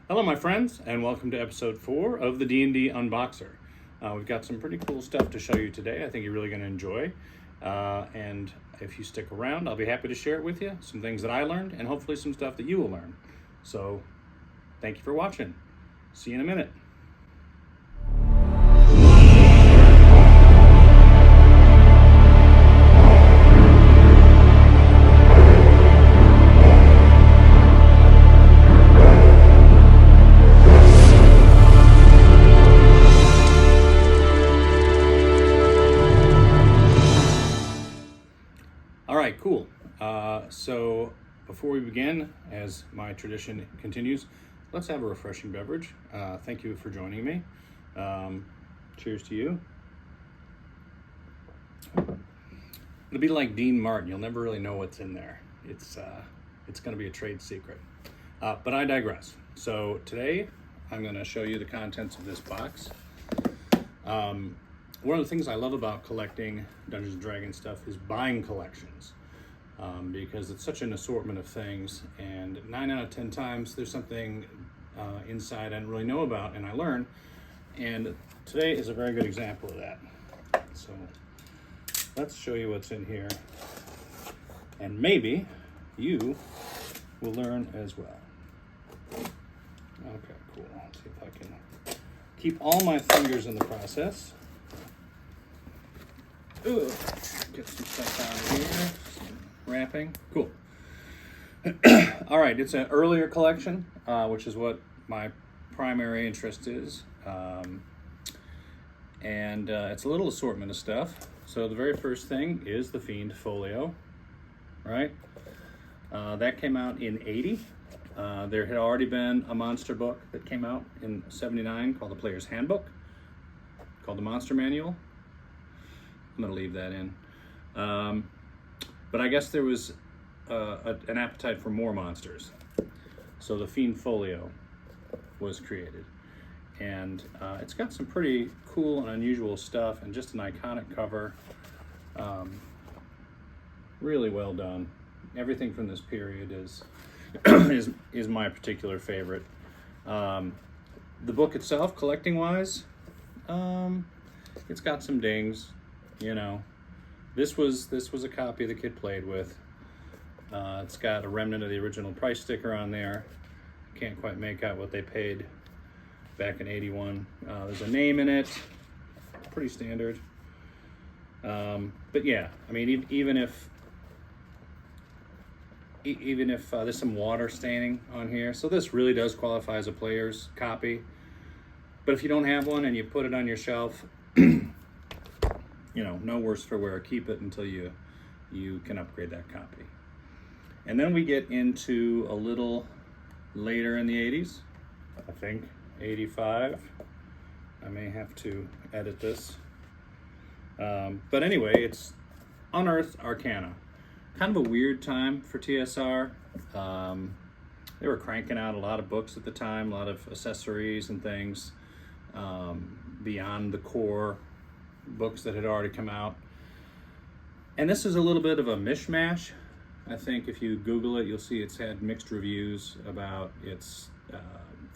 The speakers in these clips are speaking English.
Hello, my friends, and welcome to episode 4 of the D&D Unboxer. We've got some pretty cool stuff to show you today. I think you're really going to enjoy. And if you stick around, I'll be happy to share it with you. Some things that I learned, and hopefully some stuff that you will learn. So, thank you for watching. See you in a minute. Cool. So before we begin, as my tradition continues, let's have a refreshing beverage. Thank you for joining me. Cheers to you. It'll be like Dean Martin. You'll never really know what's in there. It's going to be a trade secret. But I digress. So today I'm going to show you the contents of this box. One of the things I love about collecting Dungeons & Dragons stuff is buying collections. Because it's such an assortment of things, and 9 out of 10 times there's something inside I didn't really know about and I learn, and today is a very good example of that. So let's show you what's in here, and maybe you will learn as well. Okay, cool. Let's see if I can keep all my fingers in the process. Ooh, get some stuff out of here. Wrapping. Cool. All right, it's an earlier collection, which is what my primary interest is. And it's a little assortment of stuff. So the very first thing is the Fiend Folio, right? That came out in 80. There had already been a monster book that came out in 79 called The Player's Handbook, called the Monster Manual. I'm going to leave that in. But I guess there was an appetite for more monsters. So the Fiend Folio was created. And it's got some pretty cool and unusual stuff and just an iconic cover. Really well done. Everything from this period is is my particular favorite. The book itself, collecting-wise, it's got some dings, you know. This was a copy the kid played with. It's got a remnant of the original price sticker on there. Can't quite make out what they paid back in 81. There's a name in it. Pretty standard. But yeah, I mean, even if there's some water staining on here, so this really does qualify as a player's copy. But if you don't have one and you put it on your shelf, you know, no worse for wear. Keep it until you can upgrade that copy. And then we get into a little later in the 80s, I think, 85. I may have to edit this. But anyway, it's Unearthed Arcana. Kind of a weird time for TSR. They were cranking out a lot of books at the time, a lot of accessories and things beyond the core books that had already come out. And this is a little bit of a mishmash. I think if you Google it, you'll see it's had mixed reviews about its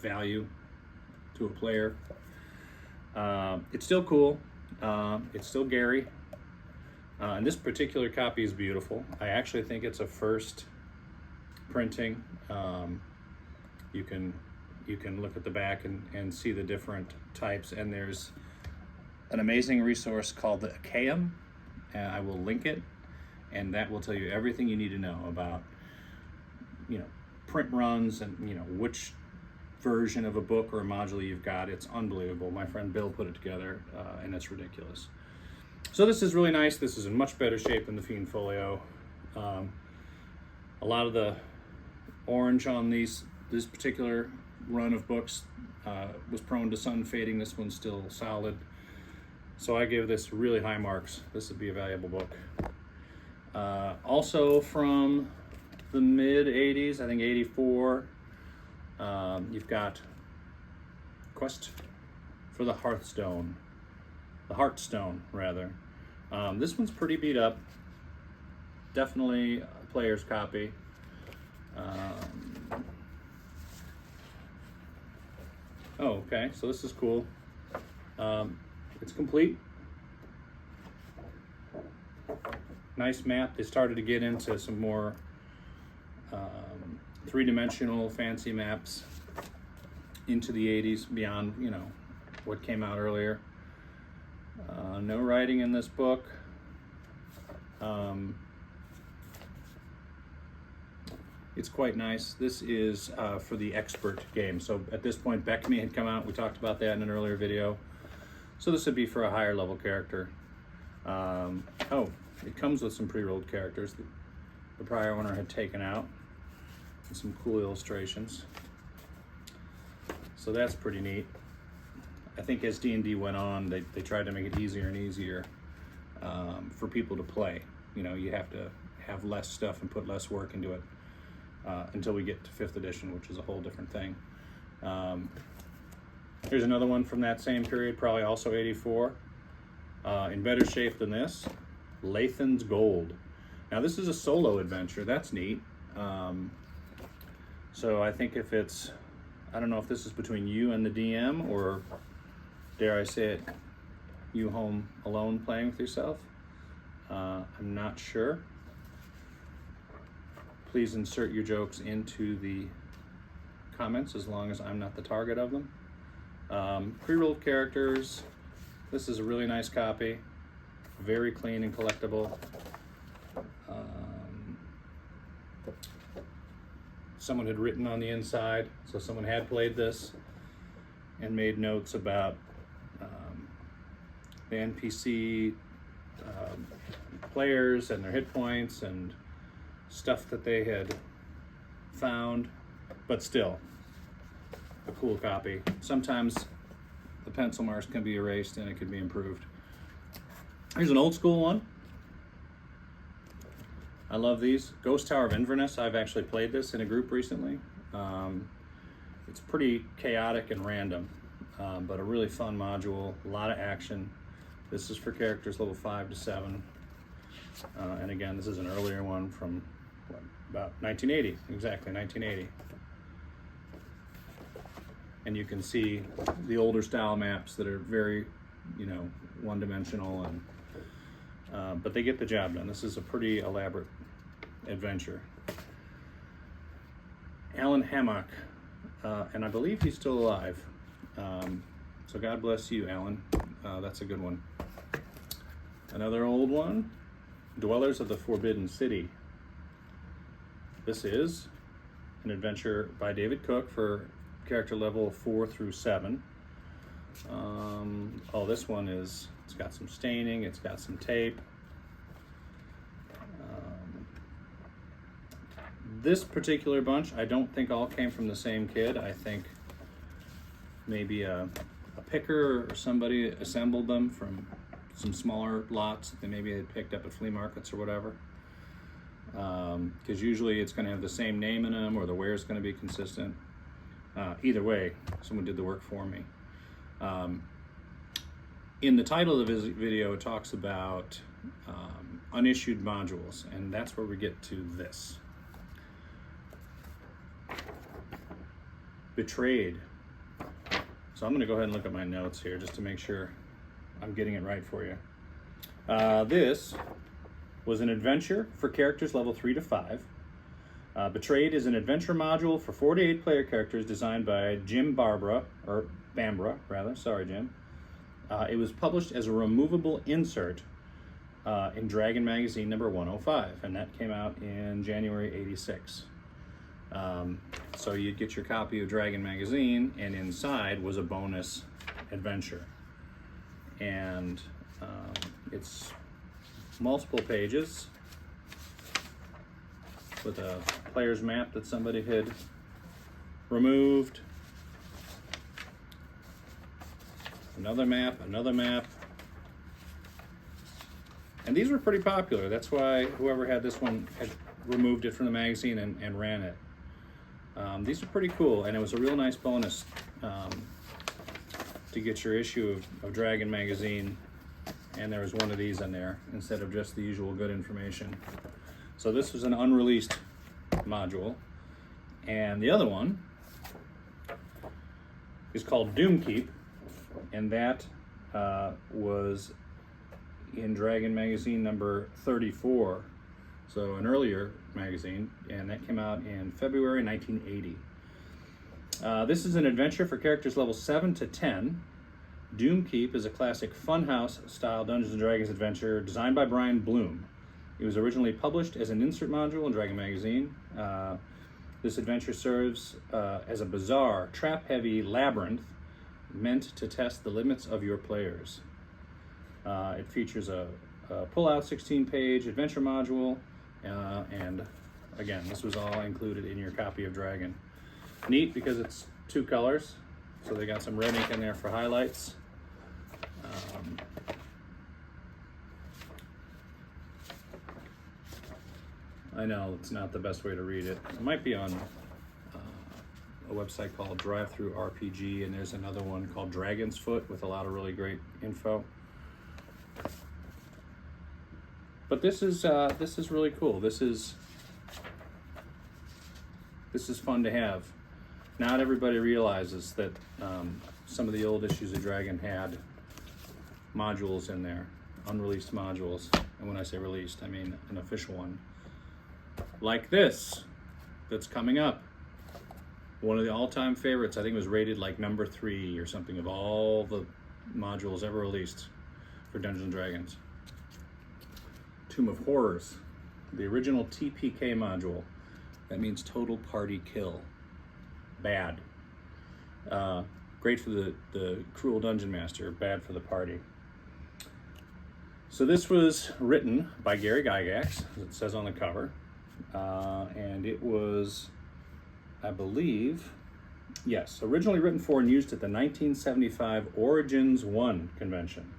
value to a player. It's still cool. It's still Gary. And this particular copy is beautiful. I actually think it's a first printing. You can look at the back and see the different types, and there's an amazing resource called the Achaeum, and I will link it, and that will tell you everything you need to know about, you know, print runs and, you know, which version of a book or a module you've got. It's unbelievable. My friend Bill put it together, and it's ridiculous. So this is really nice. This is in much better shape than the Fiend Folio. A lot of the orange on this particular run of books was prone to sun fading. This one's still solid. So I give this really high marks. This would be a valuable book. Also from the mid 80s, I think 84, you've got Quest for the Hearthstone. The Heartstone, rather. This one's pretty beat up. Definitely a player's copy. Oh, okay, so this is cool. It's complete. Nice map. They started to get into some more three-dimensional fancy maps into the 80s, beyond, you know, what came out earlier. No writing in this book. It's quite nice. This is for the expert game. So at this point, Beckme had come out. We talked about that in an earlier video. So this would be for a higher level character. Oh, it comes with some pre-rolled characters that the prior owner had taken out, and some cool illustrations. So that's pretty neat. I think as D&D went on, they tried to make it easier and easier for people to play. You know, you have to have less stuff and put less work into it until we get to 5th edition, which is a whole different thing. Here's another one from that same period, probably also 84. In better shape than this, Lathan's Gold. Now this is a solo adventure, that's neat. So I think if it's, I don't know if this is between you and the DM, or dare I say it, you home alone playing with yourself. I'm not sure. Please insert your jokes into the comments as long as I'm not the target of them. Pre-rolled characters. This is a really nice copy. Very clean and collectible. Someone had written on the inside, so someone had played this and made notes about the NPC players and their hit points and stuff that they had found, but still a cool copy. Sometimes the pencil marks can be erased and it can be improved. Here's an old school one. I love these. Ghost Tower of Inverness. I've actually played this in a group recently. It's pretty chaotic and random, but a really fun module, a lot of action. This is for characters level 5 to 7. And again, this is an earlier one from what, about 1980, exactly 1980. And you can see the older style maps that are very, you know, one-dimensional, and but they get the job done. This is a pretty elaborate adventure. Alan Hammock, and I believe he's still alive. So God bless you, Alan. That's a good one. Another old one, Dwellers of the Forbidden City. This is an adventure by David Cook for character level 4 through 7. Oh, this one is, it's got some staining, it's got some tape. This particular bunch, I don't think all came from the same kid. I think maybe a picker or somebody assembled them from some smaller lots that they maybe had picked up at flea markets or whatever. Because usually it's going to have the same name in them, or the wear is going to be consistent. Either way, someone did the work for me. In the title of his video, it talks about unissued modules, and that's where we get to this. Betrayed. So I'm going to go ahead and look at my notes here just to make sure I'm getting it right for you. This was an adventure for characters level 3 to 5. Betrayed is an adventure module for 4 to 8 player characters designed by Jim Bambra. Sorry, Jim. It was published as a removable insert in Dragon Magazine number 105, and that came out in January 86. So you'd get your copy of Dragon Magazine, and inside was a bonus adventure. And it's multiple pages with a player's map that somebody had removed. Another map. And these were pretty popular. That's why whoever had this one had removed it from the magazine and ran it. These are pretty cool, and it was a real nice bonus to get your issue of Dragon Magazine, and there was one of these in there instead of just the usual good information. So this was an unreleased module, and the other one is called Doomkeep, and that was in Dragon magazine number 34, so an earlier magazine, and that came out in February 1980. This is an adventure for characters level 7 to 10. Doomkeep is a classic funhouse style Dungeons & Dragons adventure designed by Brian Bloom. It was originally published as an insert module in Dragon magazine. This adventure serves as a bizarre, trap-heavy labyrinth meant to test the limits of your players. It features a pull-out 16-page adventure module, and again, this was all included in your copy of Dragon. Neat because it's 2 colors, so they got some red ink in there for highlights. I know it's not the best way to read it. It might be on a website called Drive-Thru RPG, and there's another one called Dragon's Foot with a lot of really great info. But this is really cool. This is fun to have. Not everybody realizes that some of the old issues of Dragon had modules in there, unreleased modules. And when I say released, I mean an official one. Like this, that's coming up. One of the all-time favorites. I think it was rated like number 3 or something of all the modules ever released for Dungeons & Dragons. Tomb of Horrors, the original TPK module. That means Total Party Kill. Bad. Great for the cruel dungeon master, bad for the party. So this was written by Gary Gygax, as it says on the cover. And it was, I believe, yes, originally written for and used at the 1975 Origins 1 convention.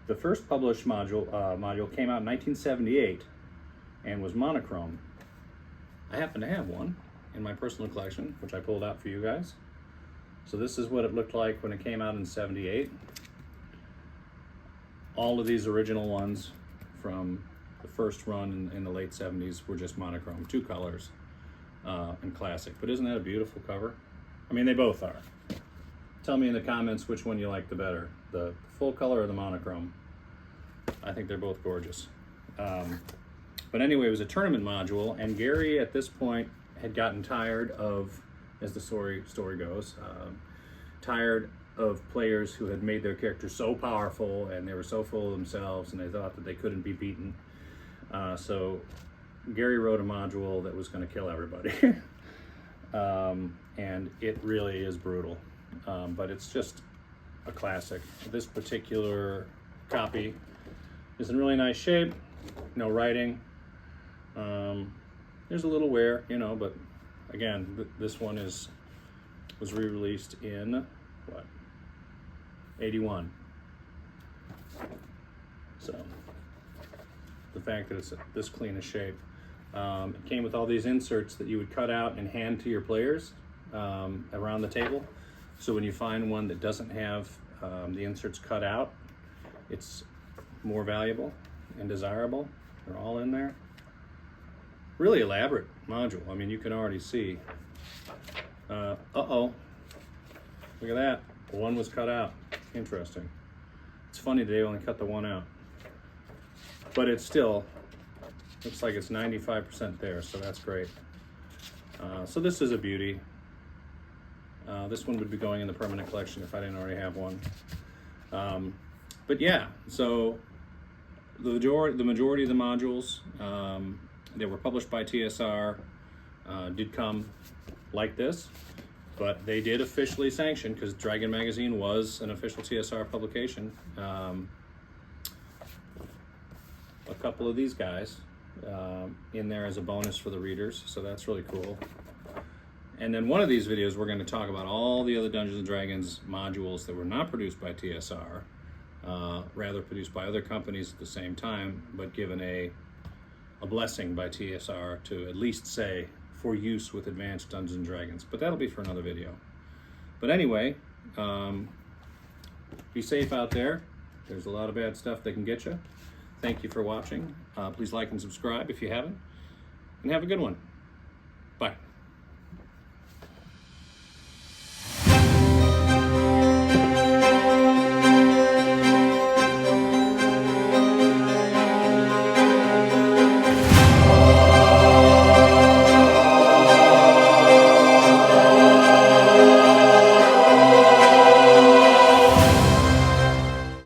The first published module came out in 1978 and was monochrome. I happen to have one in my personal collection, which I pulled out for you guys. So this is what it looked like when it came out in 78. All of these original ones from the first run in the late 70s were just monochrome, 2 colors, and classic. But isn't that a beautiful cover? I mean, they both are. Tell me in the comments which one you like the better, the full color or the monochrome. I think they're both gorgeous. But anyway, it was a tournament module, and Gary at this point had gotten tired of, as the story goes, tired of players who had made their characters so powerful and they were so full of themselves and they thought that they couldn't be beaten. So Gary wrote a module that was going to kill everybody. And it really is brutal, but it's just a classic. This particular copy is in really nice shape, no writing. There's a little wear, you know, but again, this one was re-released in, what, 81. So the fact that it's this clean a shape. It came with all these inserts that you would cut out and hand to your players around the table. So when you find one that doesn't have the inserts cut out, it's more valuable and desirable. They're all in there. Really elaborate module. I mean, you can already see. Uh-oh. Look at that. One was cut out. Interesting. It's funny they only cut the one out. But it still looks like it's 95% there, so that's great. So this is a beauty. This one would be going in the permanent collection if I didn't already have one. But yeah, so the majority of the modules that were published by TSR did come like this, but they did officially sanction, because Dragon Magazine was an official TSR publication, a couple of these guys in there as a bonus for the readers, so that's really cool. And then one of these videos we're going to talk about all the other Dungeons & Dragons modules that were not produced by TSR, rather produced by other companies at the same time, but given a blessing by TSR to at least say for use with advanced Dungeons & Dragons. But that'll be for another video. But anyway, be safe out there. There's a lot of bad stuff that can get you. Thank you for watching. Please like and subscribe if you haven't, and have a good one.